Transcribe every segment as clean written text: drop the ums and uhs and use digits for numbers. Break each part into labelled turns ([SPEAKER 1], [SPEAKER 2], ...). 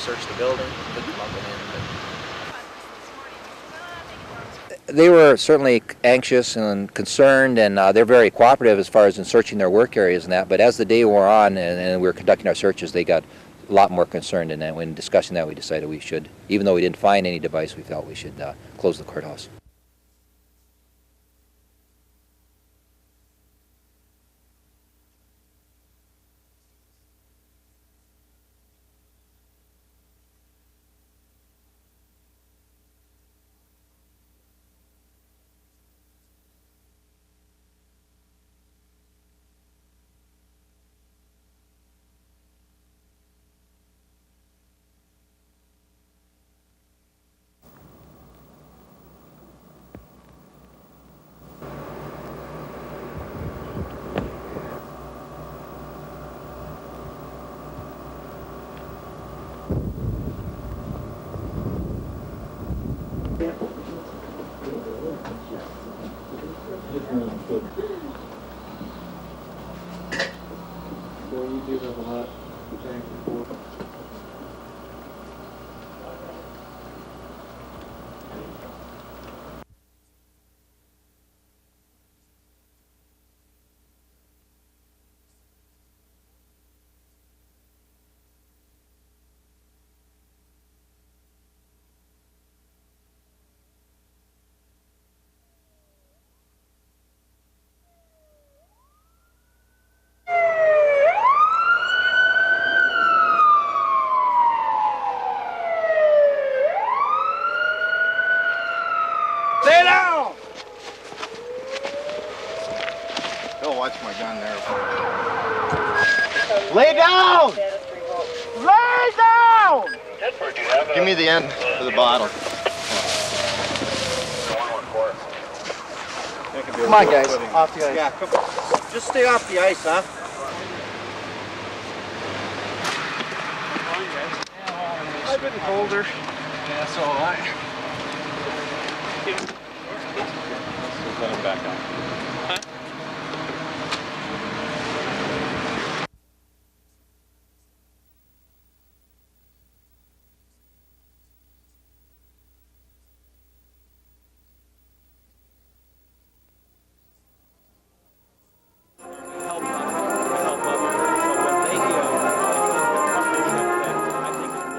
[SPEAKER 1] search the building, couldn't come up with anything.
[SPEAKER 2] They were certainly anxious and concerned, and they're very cooperative as far as in searching their work areas and that, but as the day wore on and we were conducting our searches, they got a lot more concerned, and then when discussing that we decided we should, even though we didn't find any device, we felt we should close the courthouse.
[SPEAKER 3] Stay down!
[SPEAKER 4] Don't watch my gun there.
[SPEAKER 3] Lay down! Lay down!
[SPEAKER 4] Give me the end of the bottle.
[SPEAKER 3] Come on, guys. Off the ice. Yeah, come on. Just stay off the ice, huh? I've been colder. Yeah, so have I. Let him back on.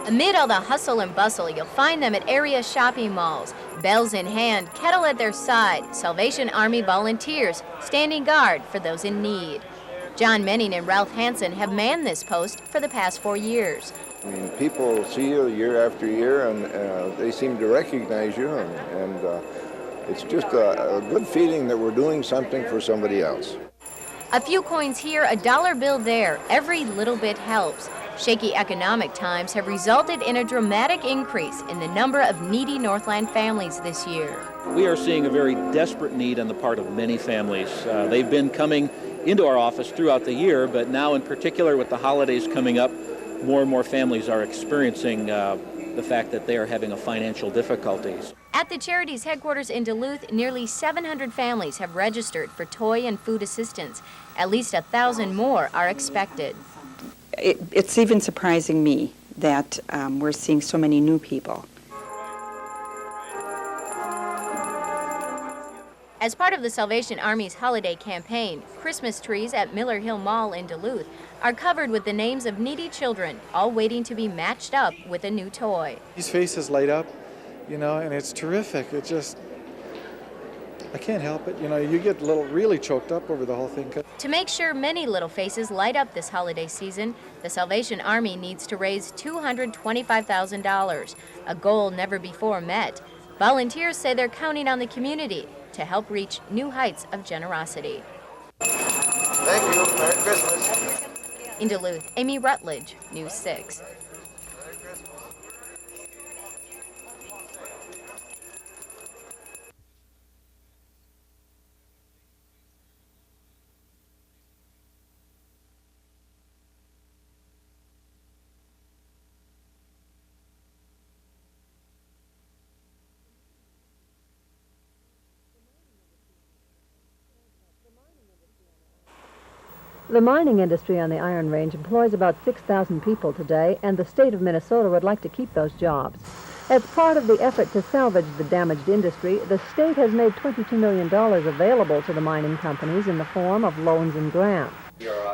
[SPEAKER 5] Amid all the hustle and bustle, you'll find them at area shopping malls. Bells in hand, kettle at their side, Salvation Army volunteers standing guard for those in need. John Menning and Ralph Hansen have manned this post for the past 4 years.
[SPEAKER 6] I mean, people see you year after year, and they seem to recognize you, and it's just a good feeling that we're doing something for somebody else.
[SPEAKER 5] A few coins here, a dollar bill there. Every little bit helps. Shaky economic times have resulted in a dramatic increase in the number of needy Northland families this year.
[SPEAKER 7] We are seeing a very desperate need on the part of many families. They've been coming into our office throughout the year, but now in particular with the holidays coming up, more and more families are experiencing the fact that they are having a financial difficulties.
[SPEAKER 5] At the charity's headquarters in Duluth, nearly 700 families have registered for toy and food assistance. At least 1,000 more are expected.
[SPEAKER 8] It's even surprising me that we're seeing so many new people.
[SPEAKER 5] As part of the Salvation Army's holiday campaign, Christmas trees at Miller Hill Mall in Duluth are covered with the names of needy children, all waiting to be matched up with a new toy.
[SPEAKER 9] These faces light up, you know, and it's terrific. It just, I can't help it. You know, you get really choked up over the whole thing.
[SPEAKER 5] To make sure many little faces light up this holiday season, the Salvation Army needs to raise $225,000, a goal never before met. Volunteers say they're counting on the community to help reach new heights of generosity.
[SPEAKER 4] Thank you. Merry Christmas.
[SPEAKER 5] In Duluth, Amy Rutledge, News 6.
[SPEAKER 10] The mining industry on the Iron Range employs about 6,000 people today, and the state of Minnesota would like to keep those jobs. As part of the effort to salvage the damaged industry, the state has made $22 million available to the mining companies in the form of loans and grants.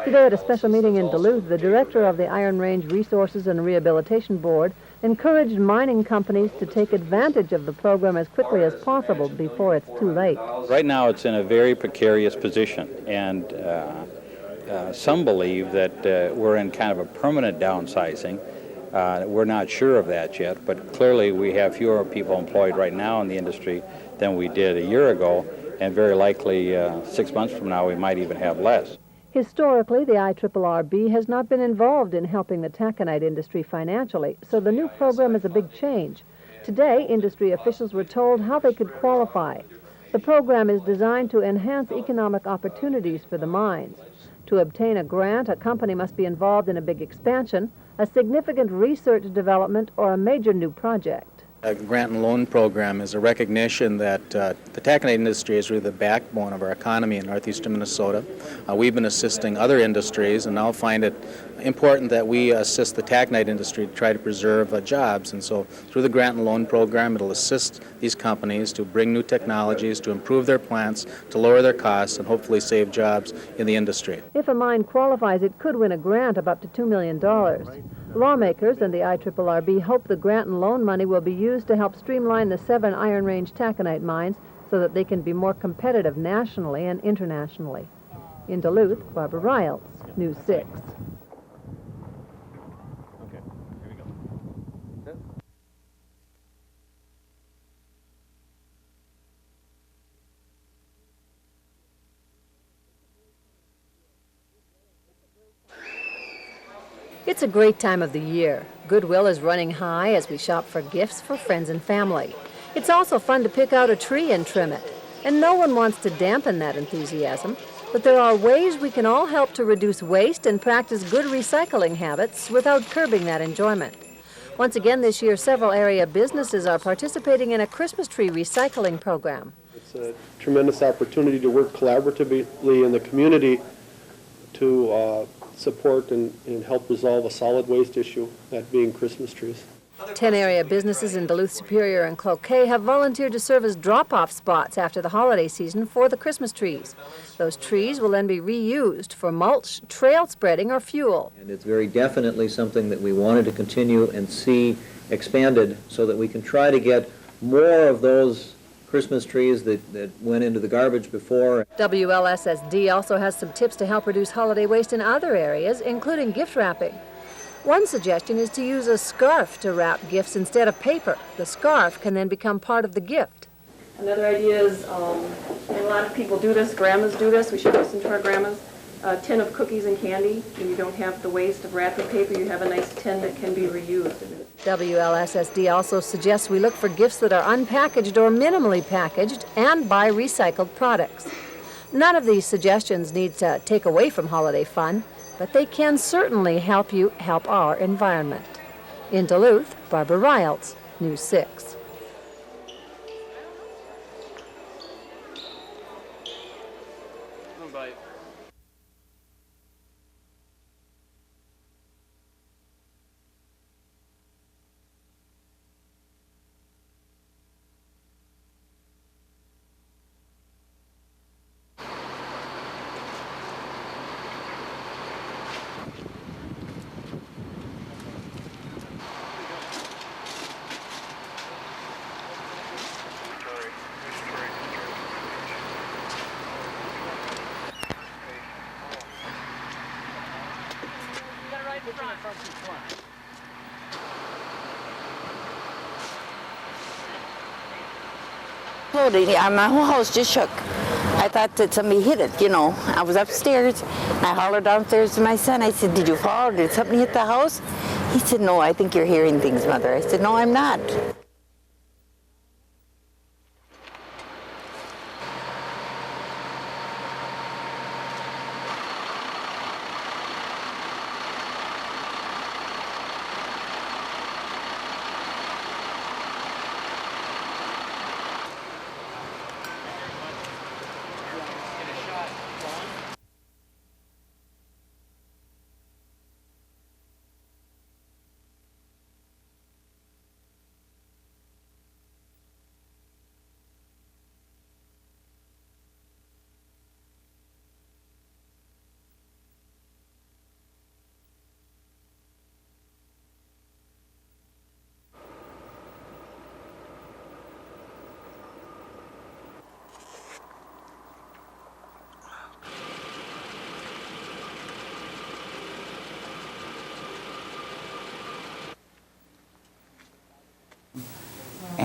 [SPEAKER 10] Today at a special meeting in Duluth, the director of the Iron Range Resources and Rehabilitation Board encouraged mining companies to take advantage of the program as quickly as possible before it's too late.
[SPEAKER 11] Right now it's in a very precarious position, and some believe that we're in kind of a permanent downsizing. We're not sure of that yet, but clearly we have fewer people employed right now in the industry than we did a year ago, and very likely 6 months from now we might even have less.
[SPEAKER 10] Historically, the IRRB has not been involved in helping the taconite industry financially, so the new program is a big change. Today, industry officials were told how they could qualify. The program is designed to enhance economic opportunities for the mines. To obtain a grant, a company must be involved in a big expansion, a significant research development, or a major new project.
[SPEAKER 12] A grant and loan program is a recognition that the taconite industry is really the backbone of our economy in northeastern Minnesota. We've been assisting other industries and now find it important that we assist the taconite industry to try to preserve jobs. And so through the grant and loan program, it'll assist these companies to bring new technologies, to improve their plants, to lower their costs, and hopefully save jobs in the industry.
[SPEAKER 10] If a mine qualifies, it could win a grant of up to $2 million. Lawmakers and the IRRB hope the grant and loan money will be used to help streamline the 7 Iron Range taconite mines so that they can be more competitive nationally and internationally. In Duluth, Barbara Riles, News 6. It's a great time of the year. Goodwill is running high as we shop for gifts for friends and family. It's also fun to pick out a tree and trim it. And no one wants to dampen that enthusiasm, but there are ways we can all help to reduce waste and practice good recycling habits without curbing that enjoyment. Once again this year, several area businesses are participating in a Christmas tree recycling program.
[SPEAKER 13] It's a tremendous opportunity to work collaboratively in the community to support and help resolve a solid waste issue, that being Christmas trees.
[SPEAKER 10] 10 area businesses in Duluth, Superior, and Cloquet have volunteered to serve as drop-off spots after the holiday season for the Christmas trees. Those trees will then be reused for mulch, trail spreading, or fuel.
[SPEAKER 2] And it's very definitely something that we wanted to continue and see expanded so that we can try to get more of those Christmas trees that went into the garbage before.
[SPEAKER 10] WLSSD also has some tips to help reduce holiday waste in other areas, including gift wrapping. One suggestion is to use a scarf to wrap gifts instead of paper. The scarf can then become part of the gift.
[SPEAKER 14] Another idea is, and a lot of people do this, grandmas do this, we should listen to our grandmas, a tin of cookies and candy. When you don't have the waste of wrapping paper, you have a nice tin that can be reused.
[SPEAKER 10] WLSSD also suggests we look for gifts that are unpackaged or minimally packaged and buy recycled products. None of these suggestions need to take away from holiday fun, but they can certainly help you help our environment. In Duluth, Barbara Riles, News 6.
[SPEAKER 15] My whole house just shook. I thought that somebody hit it, you know. I was upstairs, and I hollered downstairs to my son. I said, "Did you fall? Did something hit the house?" He said, "No, I think you're hearing things, Mother." I said, "No, I'm not."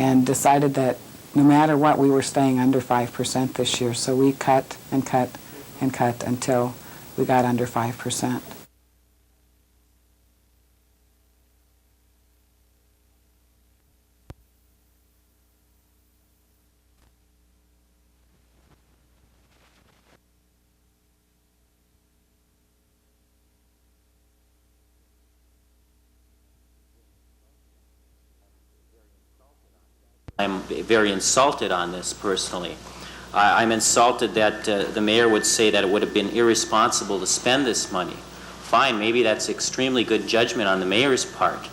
[SPEAKER 16] and decided that no matter what, we were staying under 5% this year. So we cut and cut and cut until we got under 5%.
[SPEAKER 17] I'm very insulted on this personally. I'm insulted that the mayor would say that it would have been irresponsible to spend this money. Fine, maybe that's extremely good judgment on the mayor's part,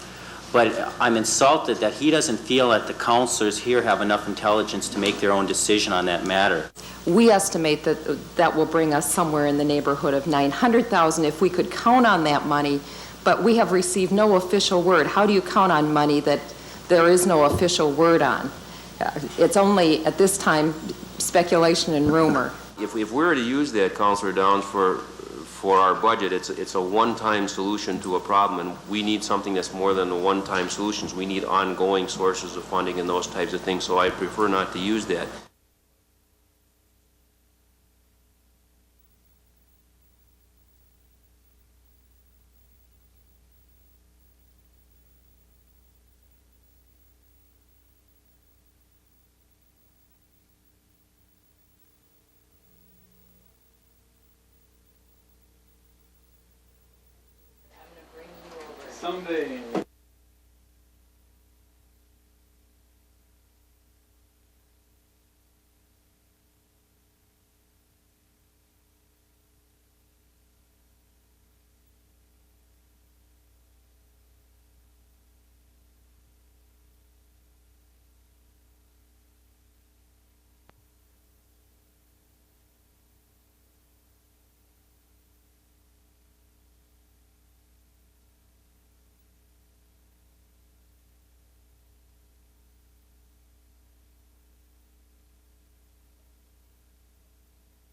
[SPEAKER 17] but I'm insulted that he doesn't feel that the councilors here have enough intelligence to make their own decision on that matter.
[SPEAKER 18] We estimate that that will bring us somewhere in the neighborhood of $900,000 if we could count on that money, but we have received no official word. How do you count on money that there is no official word on? It's only, at this time, speculation and rumor.
[SPEAKER 19] If we were to use that, Councilor Downs, for our budget, it's a one-time solution to a problem, and we need something that's more than the one-time solutions. We need ongoing sources of funding and those types of things, so I prefer not to use that.
[SPEAKER 20] Someday.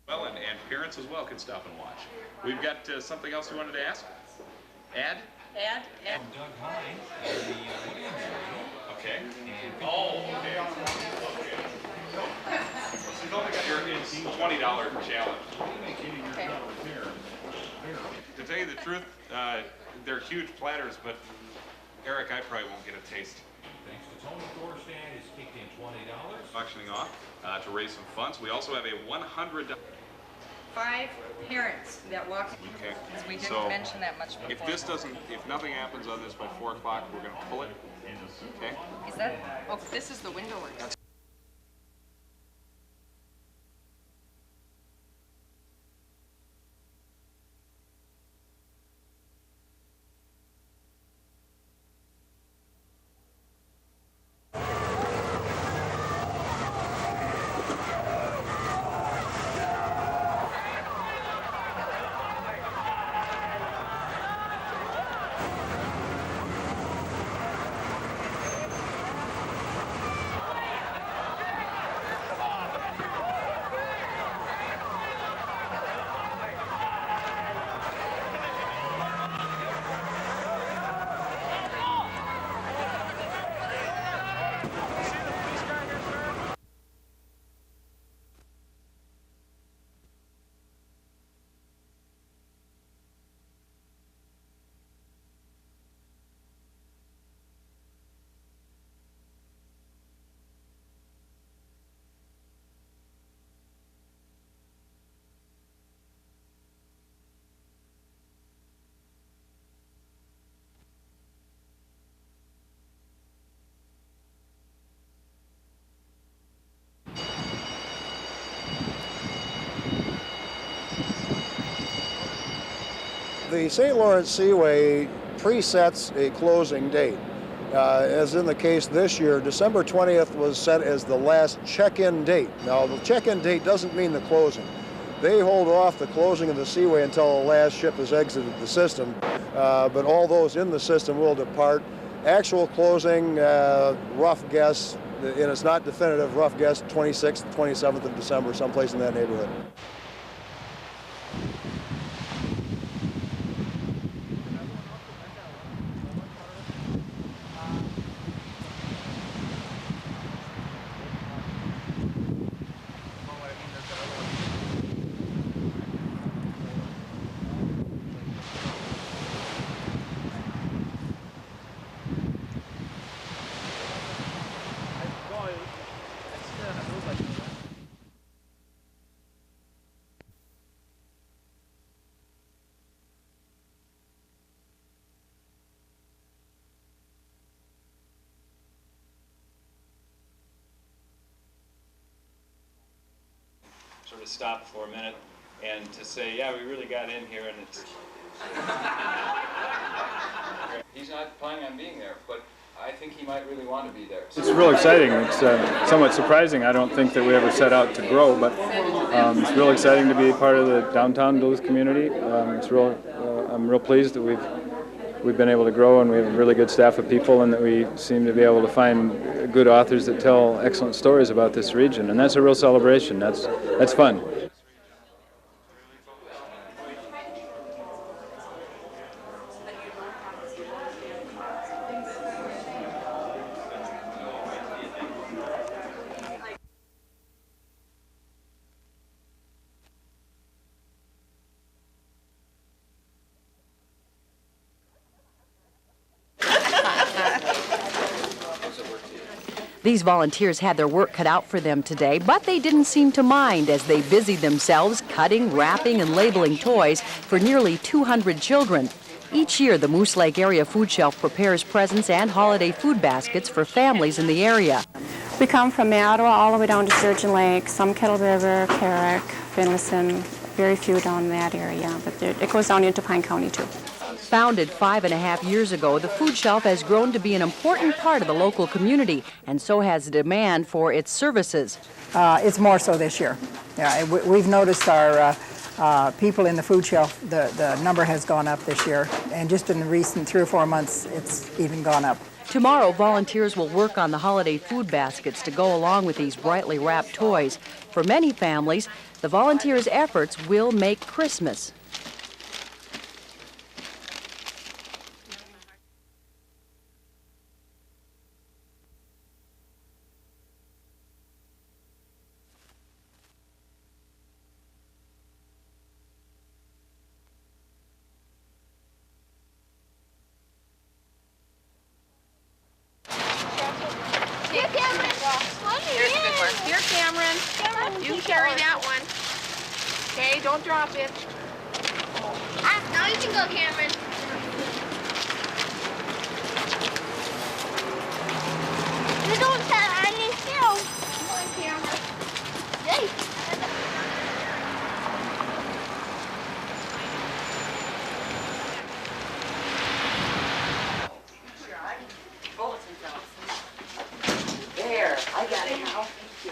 [SPEAKER 21] Well, and parents as well can stop and watch. We've got something else you wanted to ask? Add?
[SPEAKER 22] Add.
[SPEAKER 21] Doug Hine, okay. Oh, okay. You've only got your $20 challenge.
[SPEAKER 22] Okay.
[SPEAKER 21] To tell you the truth, they're huge platters, but Eric, I probably won't get a taste. Thanks to Tony Thorstand, has kicked in $20. Auctioning off to raise some funds. We also have a $100.
[SPEAKER 22] 5 parents that walk in.
[SPEAKER 21] Okay.
[SPEAKER 22] Because we didn't
[SPEAKER 21] So,
[SPEAKER 22] mention that much before.
[SPEAKER 21] if nothing happens on this by 4 o'clock, we're going to pull it. Okay?
[SPEAKER 22] Is that? Oh, this is the window work.
[SPEAKER 3] The St. Lawrence Seaway presets a closing date. As in the case this year, December 20th was set as the last check-in date. Now, the check-in date doesn't mean the closing. They hold off the closing of the Seaway until the last ship has exited the system, but all those in the system will depart. Actual closing, rough guess, and it's not definitive, rough guess, 26th, 27th of December, someplace in that neighborhood.
[SPEAKER 1] to stop for a minute and to say, yeah, we really got in here, and it's... He's not planning on being there, but I think he might really want to be there.
[SPEAKER 20] It's real exciting. It's somewhat surprising. I don't think that we ever set out to grow, but it's real exciting to be part of the downtown Duluth community. I'm real pleased that we've been able to grow, and we have a really good staff of people, and that we seem to be able to find good authors that tell excellent stories about this region, and that's a real celebration. That's fun.
[SPEAKER 23] These volunteers had their work cut out for them today, but they didn't seem to mind as they busied themselves cutting, wrapping, and labeling toys for nearly 200 children. Each year, the Moose Lake Area Food Shelf prepares presents and holiday food baskets for families in the area.
[SPEAKER 24] We come from Mattawa all the way down to Sturgeon Lake, some Kettle River, Carrick, Finlayson, very few down in that area, but it goes down into Pine County too.
[SPEAKER 23] Founded 5.5 years ago, the food shelf has grown to be an important part of the local community, and so has the demand for its services.
[SPEAKER 25] It's more so this year. Yeah, we've noticed our people in the food shelf, the number has gone up this year, and just in the recent 3 or 4 months, it's even gone up.
[SPEAKER 23] Tomorrow, volunteers will work on the holiday food baskets to go along with these brightly wrapped toys. For many families, the volunteers' efforts will make Christmas.
[SPEAKER 22] Here's a good one. Here, Cameron. You carry that one. Okay, don't drop it.
[SPEAKER 26] Now you can go, Cameron. You don't tell any still.
[SPEAKER 22] Come on, Cameron.
[SPEAKER 26] Yay.
[SPEAKER 23] There, I got it now. Thank you.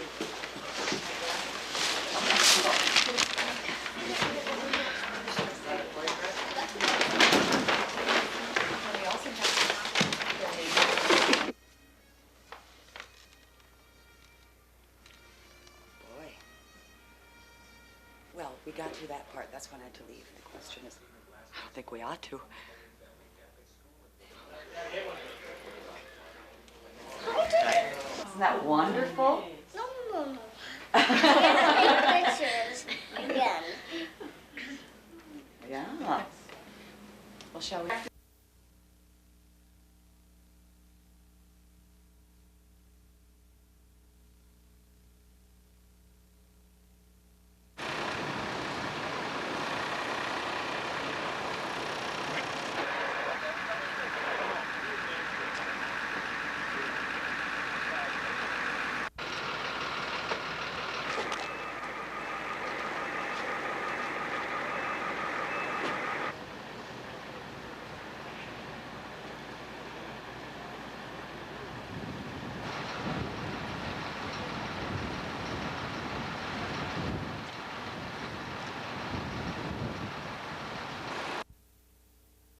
[SPEAKER 27] Boy. Well, we got through that part. That's when I had to leave. The question is, I don't think we ought to. Isn't that wonderful?
[SPEAKER 26] No. Take pictures again.
[SPEAKER 27] Yeah. Well, shall we?